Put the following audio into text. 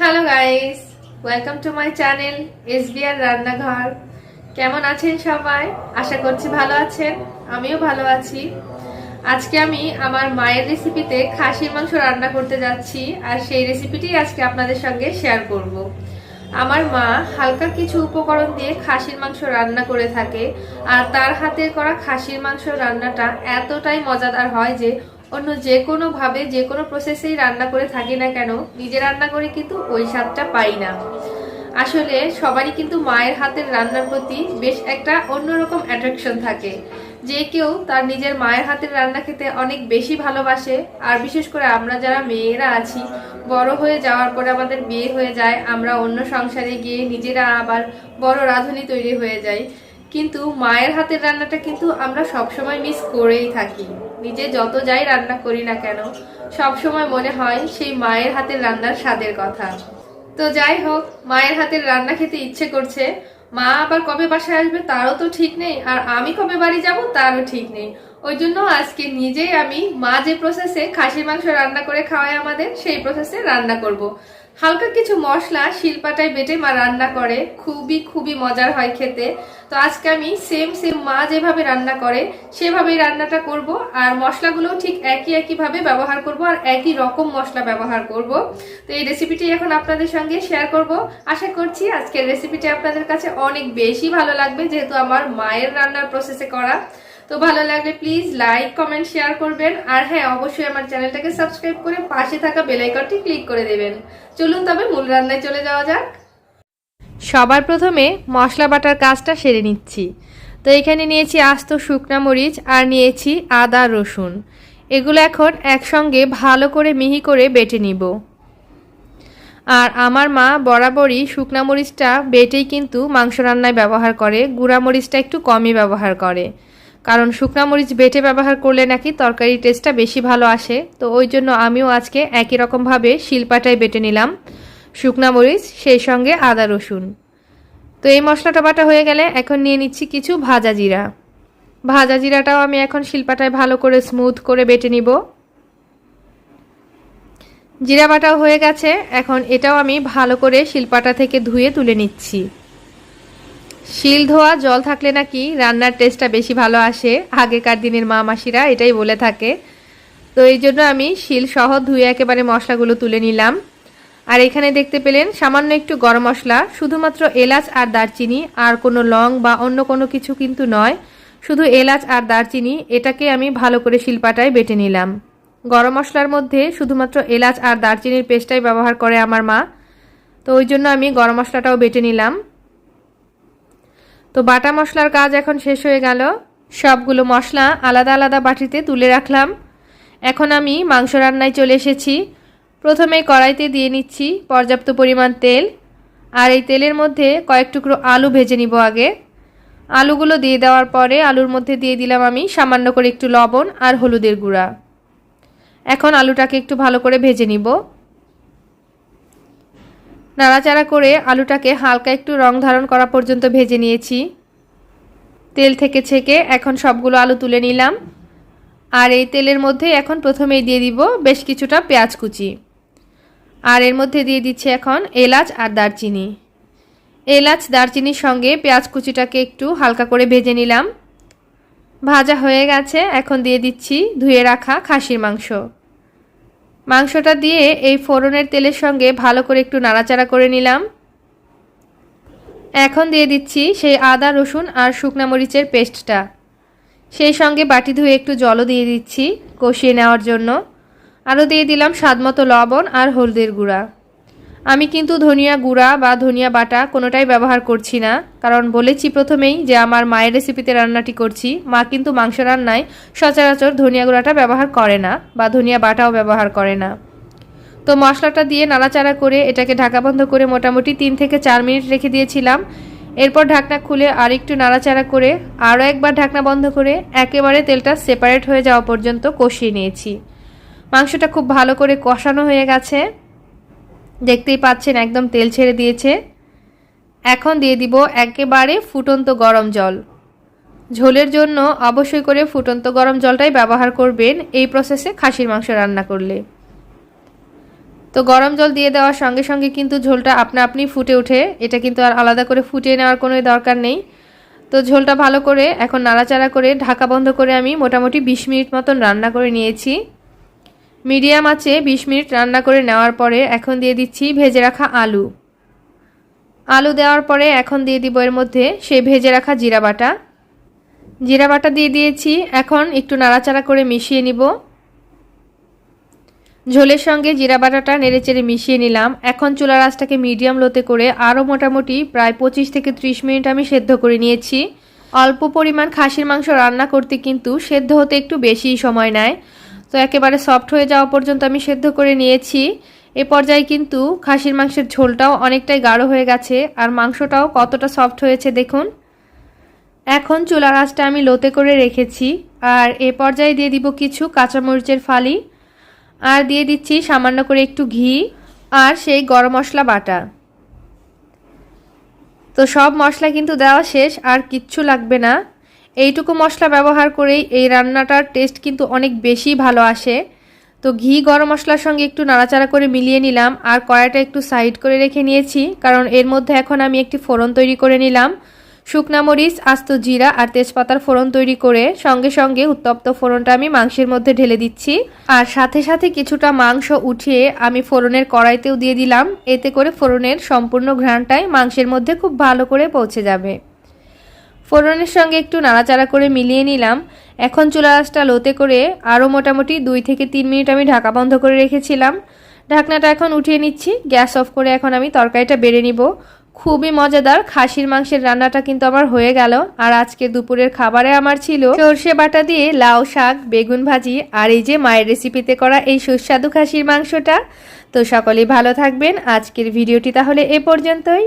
Hello guys, welcome to my channel SBR রান্নাঘর। কেমন আছেন সবাই? আশা করছি ভালো আছেন, আমিও ভালো আছি। আজকে আমি আমার মায়ের রেসিপিতে খাসির মাংস রান্না করতে যাচ্ছি, আর সেই রেসিপিটি আজকে আপনাদের সঙ্গে শেয়ার করব। আমার মা হালকা কিছু উপকরণ দিয়ে খাসির মাংস রান্না করে থাকে, আর তার হাতের করা খাসির মাংস রান্নাটা এতটাই মজাদার হয় যে অন্য যে কোনো ভাবে যে কোনো প্রসেসেই রান্না করে থাকি না কেন, নিজে রান্না করে কিন্তু ওই স্বাদটা পাই না। আসলে সবারই কিন্তু মায়ের হাতের রান্নার প্রতি বেশ একটা অন্যরকম অ্যাট্রাকশন থাকে। যে কেউ তার নিজের মায়ের হাতের রান্না খেতে অনেক বেশি ভালোবাসে। আর বিশেষ করে আমরা যারা মেয়েরা আছি, বড় হয়ে যাওয়ার পরে আমাদের বিয়ে হয়ে যায়, আমরা অন্য সংসারে গিয়ে নিজেরা আবার বড় রাঁধুনি তৈরি হয়ে যাই, কিন্তু মায়ের হাতের রান্নাটা কিন্তু আমরা সবসময় মিস করেই থাকি। নিজে যত যাই রান্না করি না কেন, সবসময় মনে হয় সেই মায়ের হাতের রান্নার স্বাদের কথা। তো যাই হোক, মায়ের হাতের রান্না খেতে ইচ্ছে করছে। মা আবার কবে বাসায় আসবে তারও তো ঠিক নেই, আর আমি কবে বাড়ি যাব তারও ঠিক নেই। ওই জন্য আজকে নিজেই আমি মা যে প্রসেসে খাসির মাংস রান্না করে খাওয়ায় আমাদের, সেই প্রসেসে রান্না করব। হালকা কিছু মশলা শিলপাটায় বেটে মা রান্না করে, খুবই খুবই মজার হয় খেতে। তো আজকে আমি সেম মা যেভাবে রান্না করে সেভাবেই রান্নাটা করব, আর মশলাগুলোও ঠিক একই ভাবে ব্যবহার করব, আর একই রকম মশলা ব্যবহার করব। তো এই রেসিপিটি এখন আপনাদের সঙ্গে শেয়ার করব। আশা করছি আজকের রেসিপিটি আপনাদের কাছে অনেক বেশি ভালো লাগবে, যেহেতু আমার মায়ের রান্নার প্রসেসে করা। তো ভালো লাগলে প্লিজ লাইক, কমেন্ট, শেয়ার করবেন। আর হ্যাঁ, অবশ্যই আমার চ্যানেলটাকে সাবস্ক্রাইব করে পাশে থাকা বেল আইকনটি ক্লিক করে দেবেন। চলুন তবে মূল রান্নায় চলে যাওয়া যাক। সবার প্রথমে মশলা বাটার কাজটা সেরে নিচ্ছি। তো এখানে নিয়েছি আস্ত শুকনা মরিচ, আর নিয়েছি আদা রসুন। এগুলো এখন একসঙ্গে ভালো করে মিহি করে বেটে নিব। আর আমার মা বরাবরই শুকনা মরিচটা বেটেই কিন্তু মাংস রান্নায় ব্যবহার করে, গুঁড়া মরিচটা একটু কমই ব্যবহার করে। কারণ শুকনা মরিচ বেটে ব্যবহার করলে নাকি তরকারির টেস্টটা বেশি ভালো আসে। তো ওই জন্য আমিও আজকে একই রকমভাবে শিলপাটায় বেটে নিলাম শুকনা মরিচ, সেই সঙ্গে আদা রসুন। তো এই মশলাটা বাটা হয়ে গেলে এখন নিয়ে নিচ্ছি কিছু ভাজা জিরা। ভাজা জিরাটাও আমি এখন শিলপাটায় ভালো করে স্মুথ করে বেটে নিব। জিরা বাটাও হয়ে গেছে, এখন এটাও আমি ভালো করে শিলপাটা থেকে ধুয়ে তুলে নিচ্ছি। শিল ধোয়া জল থাকলে নাকি রান্নার টেস্টটা বেশি ভালো আসে, আগেকার দিনের মা মাসিরা এটাই বলে থাকে। তো এই জন্য আমি শিল সহ ধুয়ে একেবারে মশলাগুলো তুলে নিলাম। আর এখানে দেখতে পেলেন সামান্য একটু গরম মশলা, শুধুমাত্র এলাচ আর দারচিনি, আর কোনো লং বা অন্য কোনো কিছু কিন্তু নয়, শুধু এলাচ আর দারচিনি। এটাকে আমি ভালো করে শিলপাটায় বেটে নিলাম। গরম মশলার মধ্যে শুধুমাত্র এলাচ আর দারচিনির পেস্টটাই ব্যবহার করে আমার মা। তো ওই জন্য আমি গরম মশলাটাও বেটে নিলাম। তো বাটা মশলার কাজ এখন শেষ হয়ে গেল। সবগুলো মশলা আলাদা আলাদা বাটিতে তুলে রাখলাম। এখন আমি মাংস রান্নায় চলে এসেছি। প্রথমে কড়াইতে দিয়ে নিচ্ছি পর্যাপ্ত পরিমাণ তেল, আর এই তেলের মধ্যে কয়েক টুকরো আলু ভেজে নিব আগে। আলুগুলো দিয়ে দেওয়ার পরে আলুর মধ্যে দিয়ে দিলাম আমি সামান্য করে একটু লবণ আর হলুদের গুঁড়া। এখন আলুটাকে একটু ভালো করে ভেজে নিব। নাড়াচাড়া করে আলুটাকে হালকা একটু রং ধারণ করা পর্যন্ত ভেজে নিয়েছি। তেল থেকে ছেঁকে এখন সবগুলো আলু তুলে নিলাম। আর এই তেলের মধ্যে এখন প্রথমেই দিয়ে দিব বেশ কিছুটা পেঁয়াজ কুচি, আর এর মধ্যে দিয়ে দিচ্ছি এখন এলাচ আর দারচিনি। এলাচ দারচিনির সঙ্গে পেঁয়াজ কুচিটাকে একটু হালকা করে ভেজে নিলাম। ভাজা হয়ে গেছে, এখন দিয়ে দিচ্ছি ধুয়ে রাখা খাসির মাংস। মাংসটা দিয়ে এই ফোড়নের তেলের সঙ্গে ভালো করে একটু নাড়াচাড়া করে নিলাম। এখন দিয়ে দিচ্ছি সেই আদা রসুন আর শুকনা মরিচের পেস্টটা, সেই সঙ্গে বাটি ধুয়ে একটু জলও দিয়ে দিচ্ছি কষিয়ে নেওয়ার জন্য। আরও দিয়ে দিলাম স্বাদমতো লবণ আর হলদের গুঁড়া। আমি কিন্তু ধনিয়া গুঁড়া বা ধনিয়া বাটা কোনোটাই ব্যবহার করছি না, কারণ বলেছি প্রথমেই যে আমার মায়ের রেসিপিতে রান্নাটি করছি। মা কিন্তু মাংস রান্নায় সচরাচর ধনিয়া গুঁড়াটা ব্যবহার করে না, বা ধনিয়া বাটাও ব্যবহার করে না। তো মশলাটা দিয়ে নাড়াচাড়া করে এটাকে ঢাকা বন্ধ করে মোটামুটি 3 থেকে 4 মিনিট রেখে দিয়েছিলাম। এরপর ঢাকনা খুলে আর একটু নাড়াচাড়া করে আরও একবার ঢাকনা বন্ধ করে একেবারে তেলটা সেপারেট হয়ে যাওয়া পর্যন্ত কষিয়ে নিয়েছি। মাংসটা খুব ভালো করে কষানো হয়ে গেছে, দেখতেই পাচ্ছেন একদম তেল ছেড়ে দিয়েছে। এখন দিয়ে দিব একেবারে ফুটন্ত গরম জল। ঝোলের জন্য অবশ্যই করে ফুটন্ত গরম জলটাই ব্যবহার করবেন এই প্রসেসে খাসির মাংস রান্না করলে। তো গরম জল দিয়ে দেওয়ার সঙ্গে সঙ্গে কিন্তু ঝোলটা আপনা আপনি ফুটে ওঠে, এটা কিন্তু আর আলাদা করে ফুটিয়ে নেওয়ার কোনো দরকার নেই। তো ঝোলটা ভালো করে এখন নাড়াচাড়া করে ঢাকা বন্ধ করে আমি মোটামুটি 20 মিনিট মতন রান্না করে নিয়েছি। মিডিয়াম আঁচে 20 মিনিট রান্না করে নেওয়ার পরে এখন দিয়ে দিচ্ছি ভেজে রাখা আলু। আলু দেওয়ার পরে এখন দিয়ে দিব এর মধ্যে সেই ভেজে রাখা জিরা বাটা দিয়ে দিয়েছি। এখন একটু নাড়াচাড়া করে মিশিয়ে নিব। ঝোলের সঙ্গে জিরা বাটাটা নেড়েচেড়ে মিশিয়ে নিলাম। এখন চুলার আঁচটাকে মিডিয়াম লোতে করে আরও মোটামুটি প্রায় 25 থেকে 30 মিনিট আমি সেদ্ধ করে নিয়েছি। অল্প পরিমাণ খাসির মাংস রান্না করতে কিন্তু সেদ্ধ হতে একটু বেশি সময় নেয়। তো একেবারে সফট হয়ে যাওয়া পর্যন্ত আমি সেদ্ধ করে নিয়েছি। এ পর্যায়ে কিন্তু খাসির মাংসের ঝোলটাও অনেকটাই গাঢ় হয়ে গেছে আর মাংসটাও কতটা সফট হয়েছে দেখুন। এখন চুলার আঁচটা আমি লোতে করে রেখেছি। আর এ পর্যায়ে দিয়ে দিব কিছু কাঁচামরিচের ফালি, আর দিয়ে দিচ্ছি সামান্য করে একটু ঘি আর সেই গরম মশলা বাটা। তো সব মশলা কিন্তু দেওয়া শেষ, আর কিচ্ছু লাগবে না। এইটুকু মশলা ব্যবহার করেই এই রান্নাটার টেস্ট কিন্তু অনেক বেশি ভালো আসে। তো ঘি গরম মশলার সঙ্গে একটু নাড়াচাড়া করে মিলিয়ে নিলাম আর কড়াইটা একটু সাইড করে রেখে নিয়েছি, কারণ এর মধ্যে এখন আমি একটি ফোড়ন তৈরি করে নিলাম। শুকনা মরিচ, আস্ত জিরা আর তেজপাতার ফোড়ন তৈরি করে সঙ্গে সঙ্গে উত্তপ্ত ফোড়নটা আমি মাংসের মধ্যে ঢেলে দিচ্ছি। আর সাথে সাথে কিছুটা মাংস উঠিয়ে আমি ফোড়নের কড়াইতেও দিয়ে দিলাম। এতে করে ফোড়নের সম্পূর্ণ ঘ্রাণটাই মাংসের মধ্যে খুব ভালো করে পৌঁছে যাবে। ফোড়নের সঙ্গে একটু নাড়াচাড়া করে মিলিয়ে নিলাম। এখন চুলা আঁচটা লোতে করে আরও মোটামুটি 2 থেকে 3 মিনিট আমি ঢাকা বন্ধ করে রেখেছিলাম। ঢাকনাটা এখন উঠিয়ে নিচ্ছি। গ্যাস অফ করে এখন আমি তরকারিটা বেড়ে নিব। খুবই মজাদার খাসির মাংসের রান্নাটা কিন্তু আমার হয়ে গেল। আর আজকে দুপুরের খাবারে আমার ছিল সর্ষে বাটা দিয়ে লাউ শাক, বেগুন ভাজি আর এই যে মায়ের রেসিপিতে করা এই সুস্বাদু খাসির মাংসটা। তো সকলেই ভালো থাকবেন। আজকের ভিডিওটি তাহলে এ পর্যন্তই।